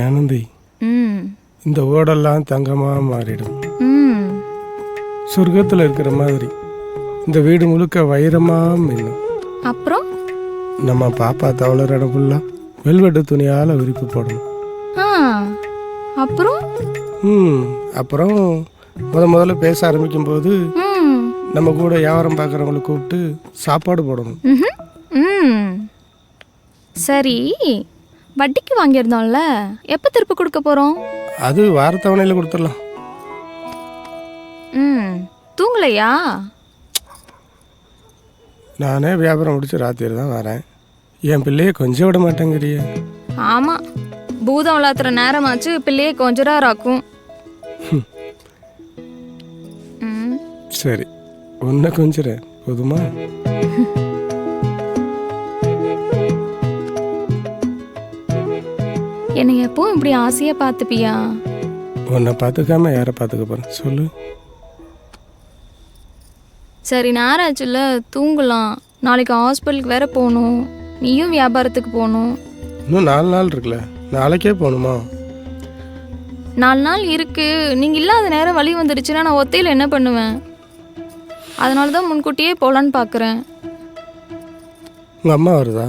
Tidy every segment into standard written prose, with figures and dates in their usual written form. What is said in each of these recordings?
ஆனந்தி, இந்த ஓடெல்லாம் தங்கமாக மாறிடும். சொர்க்கத்தில் இருக்கிற மாதிரி இந்த வீடு முழுக்க வைரமாக மின்னும். அப்புறம் நம்ம பாப்பா தவளர் இடம் ஃபுல்லாக வெல்வெட்டு துணியால் விரிப்பு போடணும். அப்புறம் அப்புறம் முதல்ல பேச ஆரம்பிக்கும் போது நம்ம கூட வியாபாரம் பார்க்குறவங்களை கூப்பிட்டு சாப்பாடு போடணும். சரி, வட்டிக்கு வாங்கியிருந்தோம்ல, எப்போ திருப்பி கொடுக்க போகிறோம்? அது வாரத்தவணையில் கொடுத்துடலாம். தூங்கலையா? நானே வியாபாரம் முடிச்சு ராத்திரி தான் வரேன். என் பிள்ளைய கொஞ்சம் விட மாட்டேங்கிறிய. ஆமாம், பூதம் விளாத்துற நேரமாச்சு பிள்ளையை கொஞ்சராக்கும். சரி, ஒன்றை கொஞ்சிற போதுமா? என்னை எப்போ இப்படி ஆசையாக பார்த்துப்பியா? உன்னை பார்த்துக்காம யாரை பார்த்துக்க போகிறேன் சொல்லு. சரி, நேராச்சுல, தூங்கலாம். நாளைக்கு ஹாஸ்பிட்டலுக்கு வேற போகணும். நீயும் வியாபாரத்துக்கு போகணும். இன்னும் 4 நாள் இருக்குல்ல, நாளைக்கே போகணுமா? 4 நாள் இருக்கு. நீங்கள் இல்லாத நேரம் வழி வந்துடுச்சுன்னா நான் ஒத்தையில் என்ன பண்ணுவேன்? அதனால தான் முன்கூட்டியே போகலான்னு பார்க்குறேன். உங்கள் அம்மா வருதா?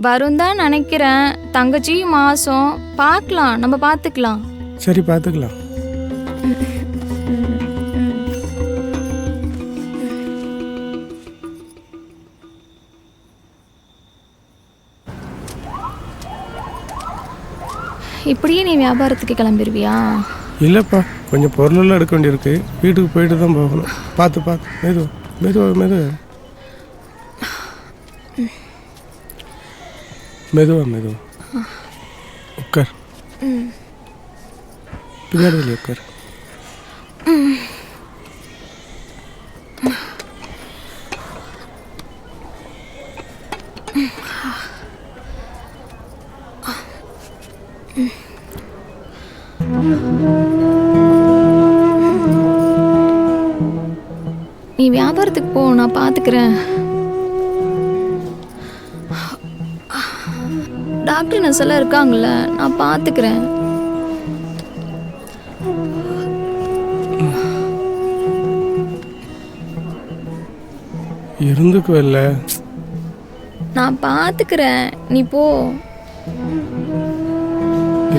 வரும் தான் நினைக்கிறேன். தங்கச்சி மாதம் பார்க்கலாம், நம்ம பார்த்துக்கலாம். சரி, பார்த்துக்கலாம். இப்படியே நீ வியாபாரத்துக்கு கிளம்பிடுவியா? இல்லைப்பா, கொஞ்சம் பொருளெல்லாம் எடுக்க வேண்டியிருக்கு. வீட்டுக்கு போயிட்டு தான் போகணும். பார்த்து மெதுவா உட்கார். பின்னாடி உட்கார். நீ வியாபாரத்துக்கு போ, நான் பார்த்துக்கிறேன். டாக்டர் நர்ஸ் எல்லாம் இருக்காங்கல்ல, நான் பார்த்துக்கிறேன். இருந்துக்குவல்ல, நான் பார்த்துக்கிறேன், நீ போ.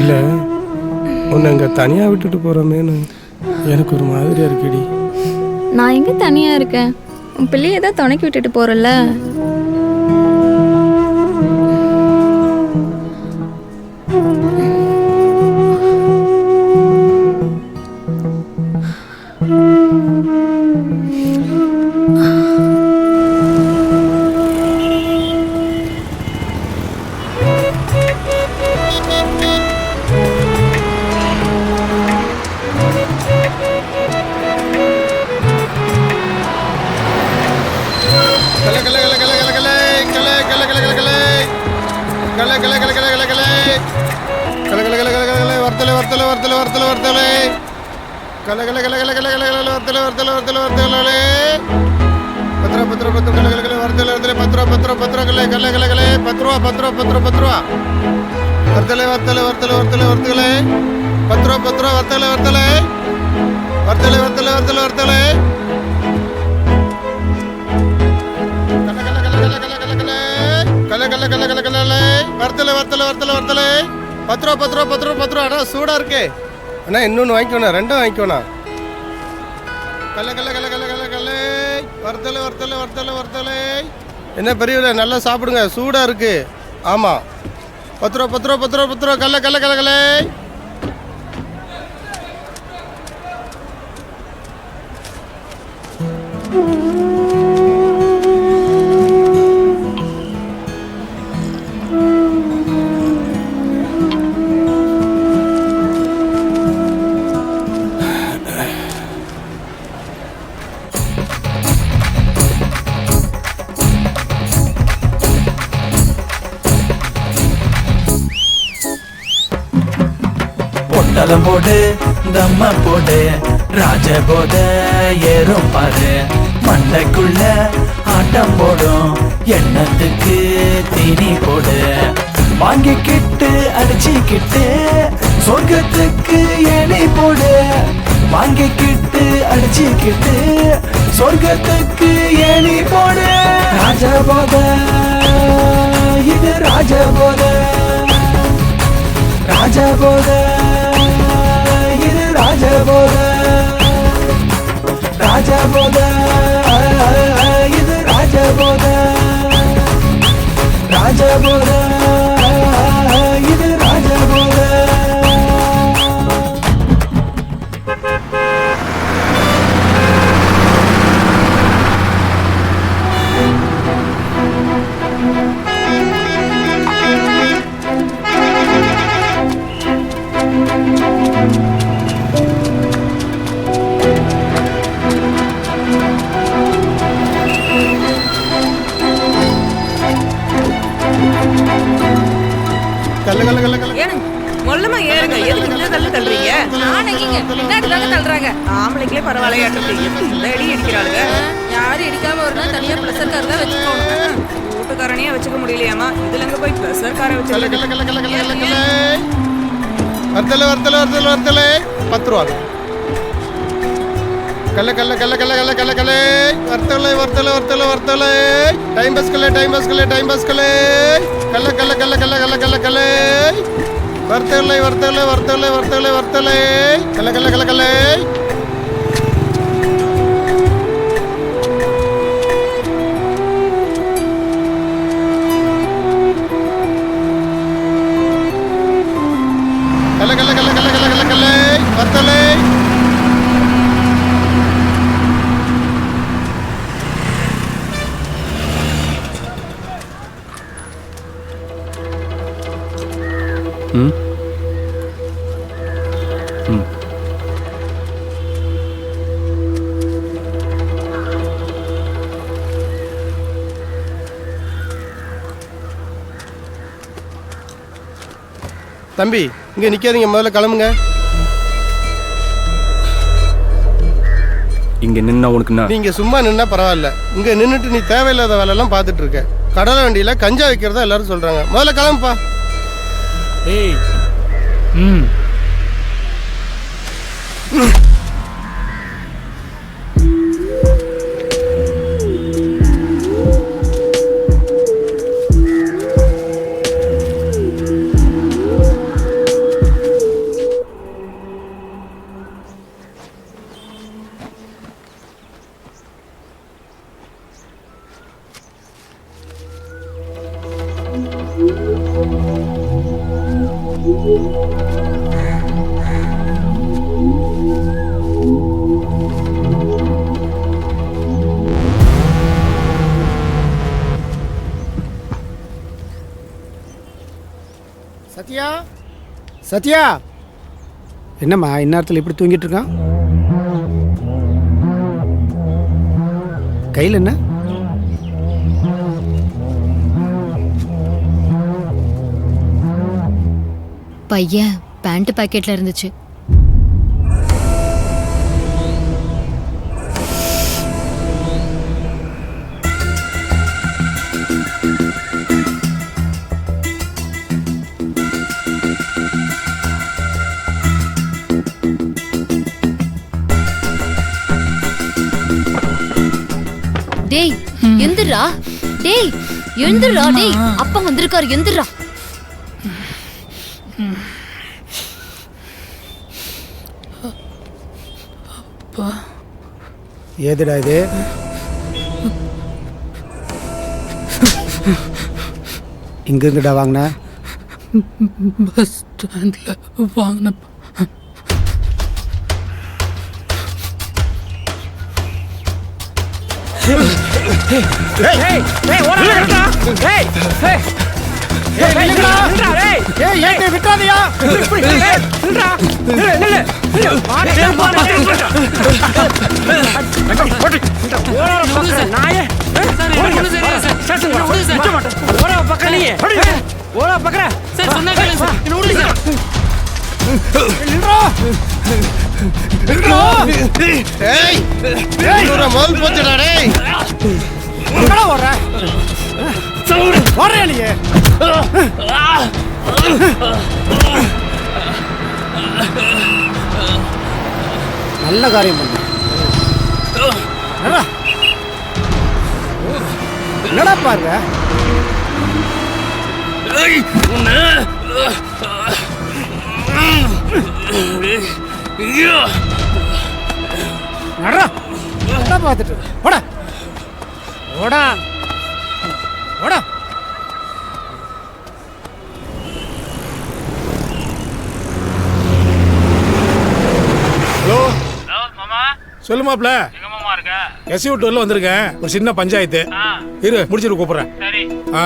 இல்லை, உன்னை இங்கே தனியாக விட்டுட்டு போகிறோமேனு எனக்கு ஒரு மாதிரியாக இருக்குடி. நான் எங்கே தனியாக இருக்கேன்? உன் பிள்ளையை தான் துணைக்கி விட்டுட்டு போகிறல்ல. அண்ணா சூடா இருக்கு அண்ணா, இன்னொன்று வாங்கிக்கோண்ணா, 2 வாங்கிக்கோண்ணா. வறுத்தலை என்ன பெரியவரே, நல்லா சாப்பிடுங்க, சூடா இருக்கு. ஆமா, 10 ரூபா கல்ல. தலம் போடு, தம்ம போடு, ராஜ போத ஏறும் பாரு. மண்டைக்குள்ள ஆட்டம் போடும், எண்ணத்துக்கு தீனி போடு. வாங்கிக்கிட்டு அடிச்சுக்கிட்டு சொர்க்கத்துக்கு ஏணி போடு. வாங்கிக்கிட்டு அடிச்சுக்கிட்டு சொர்க்கத்துக்கு ஏணி போடு. ராஜபோத இது ராஜபோத, ராஜபோத இது ராஜபோத, ராஜபோத இது ராஜபோத, ராஜபோத இது ராஜபோத. கல்ல கல்ல கல்ல கல்ல ஏனுங்க மொல்லமா ஏறுங்க. எதுக்கு இந்த தள்ளு தள்ளுறீங்க? ஆனங்கிங்க பின்னாடி தாங்க தள்ளுறாங்க. ஆம்பளைங்களே பரவாயில்லையாட்டு எப்படி இந்த அடி அடிக்கிறாளுங்க. யாரும் இடிக்காம ஒரு நாள் தனியா ப்ளஸர் கார் தான் வச்சுக்கோங்க. வீட்டுக்காரனையே வச்சுக்க முடியலையாமா, இதுல எங்க போய் ப்ரெஷர் காரை கல்ல வச்சு கல்ல கல்ல கல்ல கல்ல கல்ல கல்ல வர்த்தலை வர்த்தலை வர்த்தலை வர்த்தலை 10 ரூபா. கல்ல கல்ல கல்ல கல்ல கல்ல கல்ல கல்ல வர்த்தலை வர்த்தலை வர்த்தலை வர்த்தலை டைம் பஸ் கல்ல டைம் பஸ் கல்ல டைம் பஸ் கல்ல கல்ல கல்ல கல்ல கல்ல கல்ல கல்ல கல்ல வர்த்தலை வர்த்தலை வர்த்தலை வர்த்தலை வர்த்தலை கல்ல கல்ல கல்ல கல்ல கல்ல கல்ல கல்ல கல்ல கல்ல கல்ல கல்ல வர்த்தலை. தம்பி இங்க நிக்காதீங்க, முதல்ல கிளம்புங்க. இங்க நின்னா உனக்கு என்ன? நீங்க சும்மா நின்னா பரவாயில்ல, இங்க நின்னுட்டு நீ தேவையில்லாத வேலை எல்லாம் பார்த்துட்டு இருக்க. கடலை வண்டியில கஞ்சா வைக்கிறதா எல்லாரும் சொல்றாங்க. முதல்ல கிளம்புப்பா. ஏய் சத்யா சத்யா, என்னம்மா இந்நேரத்தில் இப்படி தூங்கிட்டு இருக்கான்? கையில் என்ன? பையன் பேண்ட் பாக்கெட்ல இருந்துச்சு. டேய் எந்திரா, டேய் எழுந்துடுறா, டேய் அப்பா வந்திருக்காரு, எந்திரா. ஏதுடா இது? இங்க இருந்துடா வாங்கின? பஸ் ஸ்டாண்டில் வாங்கின. முதல் போச்சுடா. நல்ல காரியம் பண்ண. என்னடா பாருங்க, நடா பார்த்துட்டு ஓடா ஓடா ஓடா. ஹலோ சொல்லு மாப்ள. எஸ்சி விட்டு வந்திருக்கேன். ஒரு சின்ன பஞ்சாயத்து இரு, முடிச்சிட்டு கூப்பிடுறேன். ஆ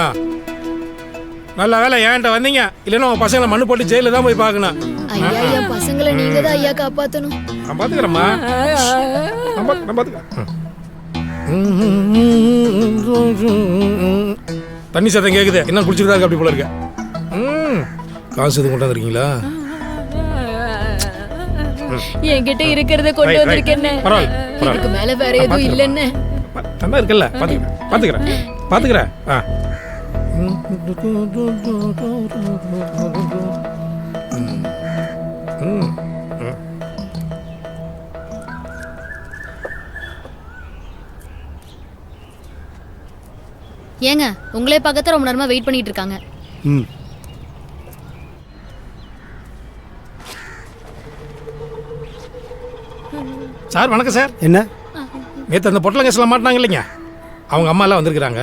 நல்ல வேலை ஏன்ட்ட வந்தீங்க, இல்லைன்னா உங்க பசங்களை மண்ணு போட்டு ஜெயில தான் போய் பார்க்கணும். ஐயா என் பசங்களை நீங்க தான் ஐயா காப்பாத்தணும். நான் பாத்துக்கிறேம்மா, நான் பாத்துக்கிறேன். தண்ணி சத்தம் கேக்குது, என்ன குடிச்சிட்டு தான் அப்படி போல இருக்க. காசு எதுவும் கொண்டு வந்திருக்கீங்களா? என்கிட்ட இருக்கிறத கொண்டு வந்திருக்கேன்னு. இதுக்கு மேல வேற எதுவும் இல்லைன்னு. நல்லா இருக்குல்ல, பாத்துக்கிறேன். ஏங்க உங்களே பார்க்கத்தான் ரொம்ப நேரமா வெயிட் பண்ணிட்டு இருக்காங்க. ம் சார் வணக்கம் சார். என்ன நேற்று அந்த பொட்டலங்க சில மாட்டினாங்க இல்லைங்க, அவங்க அம்மா எல்லாம் வந்திருக்கிறாங்க.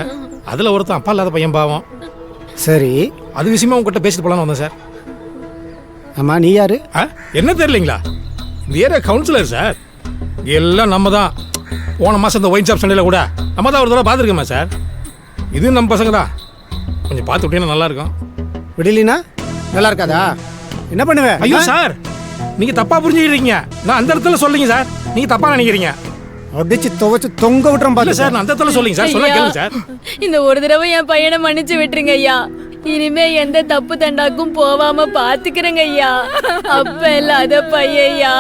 அதில் ஒருத்தன் அப்பா இல்லாத பையன் பாவம். சரி, அது விஷயமா உங்ககிட்ட பேசிட்டு போலான்னு வந்தேன் சார். ஆமாம், நீ யாரு? என்ன தெரியலீங்களா? இந்த ஏரியா கவுன்சிலர் சார். எல்லாம் நம்ம தான். போன மாதம் இந்த ஒயின் ஷாப் சண்டையில் கூட நம்ம தான் ஒரு தடவை பார்த்துருக்கோமா சார். இது நம்ம பசங்க தான். கொஞ்சம் பார்த்து விட்டீங்கன்னா நல்லா இருக்கும். விடலினா நல்லா இருக்காதா? என்ன பண்ணுவேன்? ஐயோ சார், நீங்க தப்பா புரிஞ்சுக்கிறீங்க. நான் அந்த இடத்துல சொல்லுங்க சார், நீங்க தப்பா நினைக்கிறீங்க. அடிச்சு துவைச்சு தொங்க விட்டுறோம் பாரு சார். நான் அந்த இடத்துல சொல்லுங்க சார், சொல்ல கேளுங்க சார். இந்த ஒரு தடவை என் பையனை மன்னிச்சு விட்டுருங்க ஐயா. இனிமே எந்த தப்பு தண்டாக்கும் போவாம பாத்துக்கிறேங்க ஐயா. அப்ப இல்லாத பையையா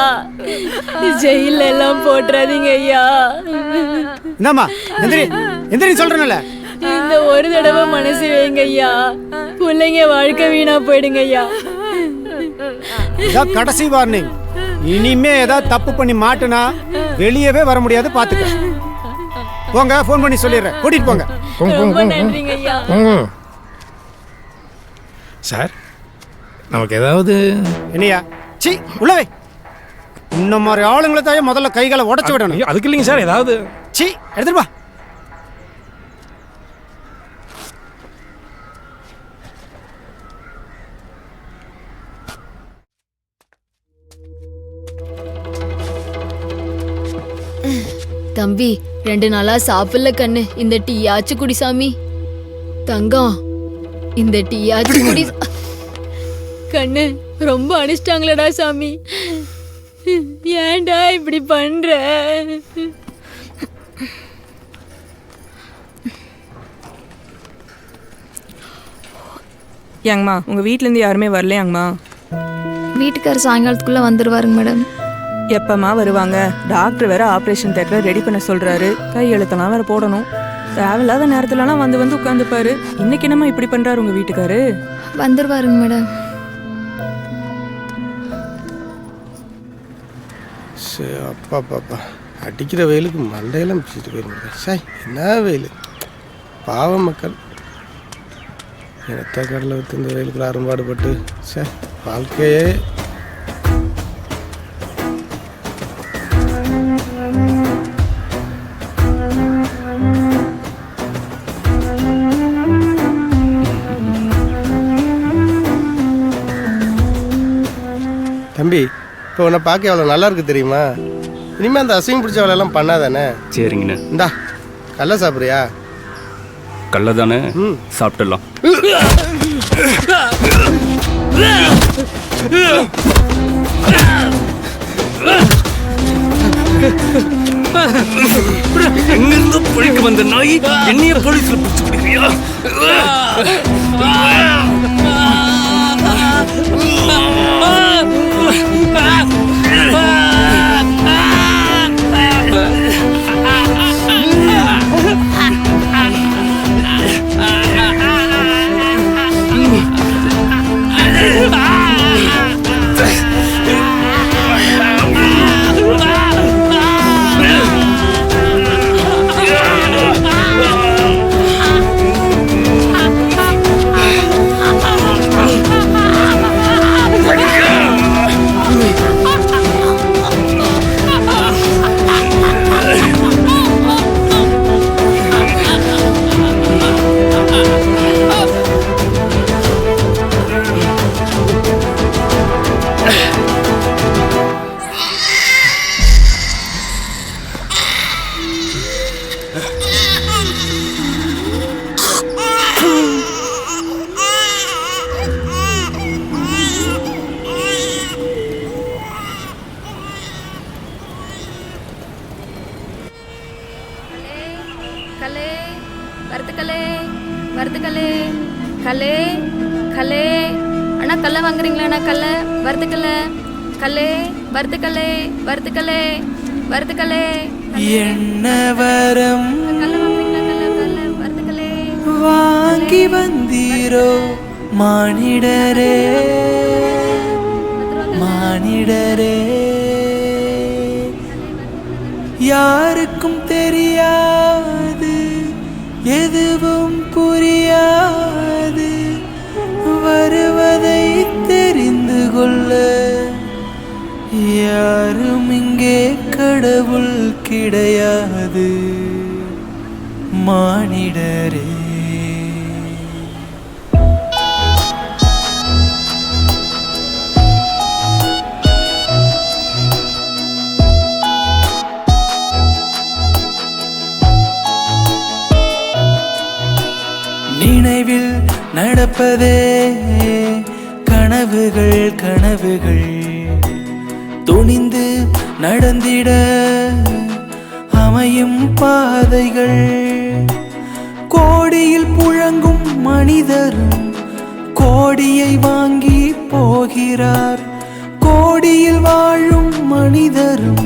ஜெயில எல்லாம் போட்டுறாதீங்க ஐயா. என்னம்மா எந்திரி எந்திரி சொல்றேன்ல. இந்த ஒரு தடவை மனசு வைங்க ஐயா. பிள்ளைங்க வாழ்க்கை வீணா போயிடுங்க ஐயா. இதான் கடைசி வார்னிங். இனிமே ஏதாவது தப்பு பண்ணி மாட்டுனா வெளியவே வர முடியாது, பாத்துக்க. போங்க, போன் பண்ணி சொல்லிடுறேன், கூட்டிட்டு போங்க. ரொம்ப நன்றிங்க ஐயா. சார் நமக்கு ஏதாவது என்னையா சி உள்ளவே இந்த மாதிரி ஆளுங்களை தான் முதல்ல கைகளை உடச்சு விடணும். அதுக்கு இல்லைங்க சார், ஏதாவது சி எடுத்துட்டு வா. தம்பி 2 நாளா சாப்பிடல கண்ணு. இந்த டீ ஆச்சு குடி சாமி. தங்கம் இந்த டீ ஆச்சு குடி. கண்ணு ரொம்ப அனிஷ்டாங்களடா சாமி. ஏன்டா இப்படி பண்ற? ஏங்கம்மா உங்க வீட்ல இருந்து யாருமே வரலையாங்கம்மா? வீட்டுக்காரர் சாயங்காலத்துக்குள்ளே வந்துடுவாருங்க மேடம். எப்பம்மா வருவாங்க? டாக்டர் வேற ஆப்ரேஷன் தேட்டரை ரெடி பண்ண சொல்றாரு. கையெழுத்தெல்லாம் வேற போடணும். தேவையில்லாத நேரத்துலலாம் வந்து உட்காந்துப்பாரு. இன்னைக்கு என்னம்மா இப்படி பண்றாரு உங்க வீட்டுக்காரு? வந்துடுவாருங்க மேடம். அப்பா பாப்பா அடிக்கிற வெயிலுக்கு மண்டையெல்லாம் பிடிச்சிட்டு போயிருந்தேன். சாய் என்ன வெயில், பாவம் மக்கள். எனத்த கடலை விட்டு இந்த வெயிலுக்கு அரும்பாடுபட்டு சார் வாழ்க்கையே. தம்பி, இப்போ உன்னை பார்க்க எவ்வளோ நல்லா இருக்கு தெரியுமா? இனிமேல் அந்த அசிங்கம் பிடிச்ச வேலையெல்லாம் பண்ணாதானே? சரிங்கண்ணே. இந்தா கல்ல சாப்பிட்றியா? கல்ல தானே, சாப்பிட்டுடலாம். எங்கிருந்து பொழிக்க வந்த நாய் என்னைய போலீஸ்ல பிடிச்சு கொடுக்குறியா? கடல வாங்குறீங்களா? கடல வறுத்துக்கல்ல கல்லே வறுத்துக்கல்லே வறுத்துக்கல்லே வறுத்துக்கல்லே என்ன வரம் கடல வாங்குறீங்களா? கடல வறுத்துக்கல்லே வாங்கி வந்தீரோ மானிடரே மானிடரே யாருக்கும் தெரியாது எதுவும் புரியாது வருவதை தெரிந்து கொள்ள யாரும் இங்கே கடவுள் கிடையாது மானிடரே. நினைவில் நடப்பதே கனவுகள் கனவுகள் துணிந்து நடந்திட அமையும் பாதைகள் கோடியில் புழங்கும் மனிதரும் கோடியை வாங்கி போகிறார் கோடியில் வாழும் மனிதரும்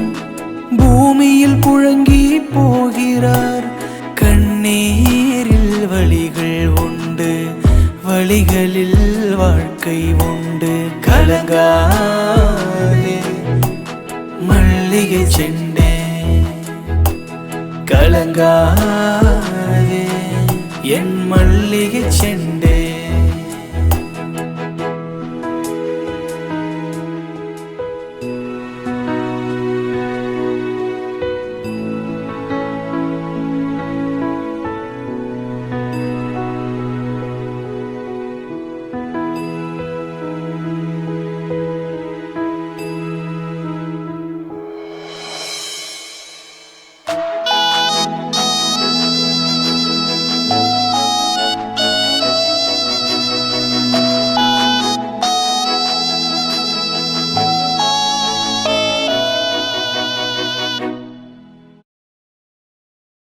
பூமியில் புழங்கி போகிறார் கண்ணீரில் வழிகள் உண்டு வழிகளில் வாழ்க்கை உண்டு கலங்காதே மல்லிகை செண்டே கலங்காதே என் மல்லிகை செண்டே.